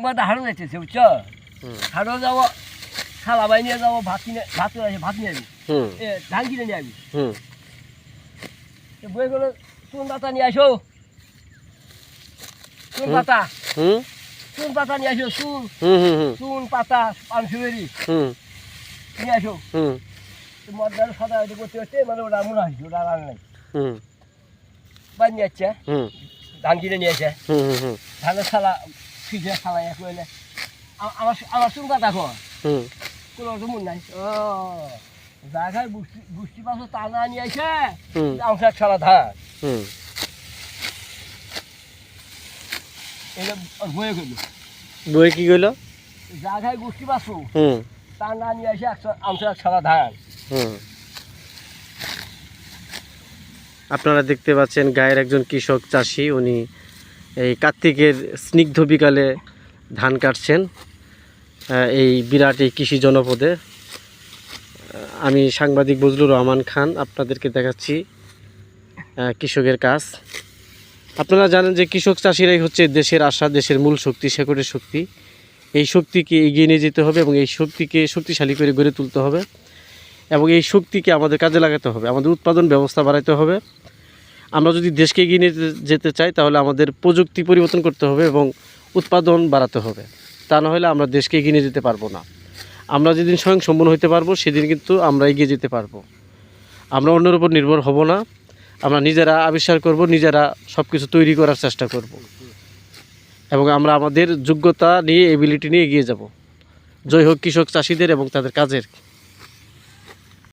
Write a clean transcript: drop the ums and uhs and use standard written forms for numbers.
বাংলাটা হারো যাইতেছে বুঝছো হারো যাবো খালা বাই নিয়ে যাবো ভাত নিয়ে যাবি ধান কিনে নিয়ে যাবি বই গেলো চুন পাতা নিয়ে আসো চুন পাতা নিয়ে আসো চুন পাতা পানসুবেরি নিয়ে আসো মজার সাদা করতে করতে মানে ওরা মনে হয় ওরা রান নাই বাই নিয়ে আসছে ধান কিনে নিয়ে আসে ধানের শালা ফিজে শালা এক হইলে আমার চুন পাতা খো কোনো তো মন নাই ও জায়গায় বুঝতে পারছো তা না নিয়ে আসে আমার এক শালা ধান এটা বয়ে গেল বই কি কইলো জায়গায় বুঝতে পারছো তা না নিয়ে আসে আমার এক শালা ধান আপনারা দেখতে পাচ্ছেন গায়ের একজন কৃষক চাষি উনি এই কার্তিকের স্নিগ্ধ বিকালে ধান কাটছেন এই বিরাট এই কৃষি জনপদে। আমি সাংবাদিক বজলুর রহমান খান আপনাদেরকে দেখাচ্ছি কৃষকের কাজ। আপনারা জানেন যে কৃষক চাষিরাই হচ্ছে দেশের আশা, দেশের মূল শক্তি, শেকড়ের শক্তি। এই শক্তিকে এগিয়ে নিয়ে যেতে হবে এবং এই শক্তিকে শক্তিশালী করে গড়ে তুলতে হবে এবং এই শক্তিকে আমাদের কাজে লাগাতে হবে, আমাদের উৎপাদন ব্যবস্থা বাড়াইতে হবে। আমরা যদি দেশকে এগিয়ে নিয়ে যেতে চাই তাহলে আমাদের প্রযুক্তি পরিবর্তন করতে হবে এবং উৎপাদন বাড়াতে হবে। তা না হলে আমরা দেশকে এগিয়ে নিয়ে যেতে পারবো না। আমরা যেদিন স্বয়ংসম্পূর্ণ হতে পারবো সেদিন কিন্তু আমরা এগিয়ে যেতে পারবো। আমরা অন্যের উপর নির্ভর হব না, আমরা নিজেরা আবিষ্কার করব, নিজেরা সব কিছু তৈরি করার চেষ্টা করব এবং আমরা আমাদের যোগ্যতা নিয়ে, এবিলিটি নিয়ে এগিয়ে যাব। জয় হোক কৃষক চাষিদের এবং তাদের কাজের।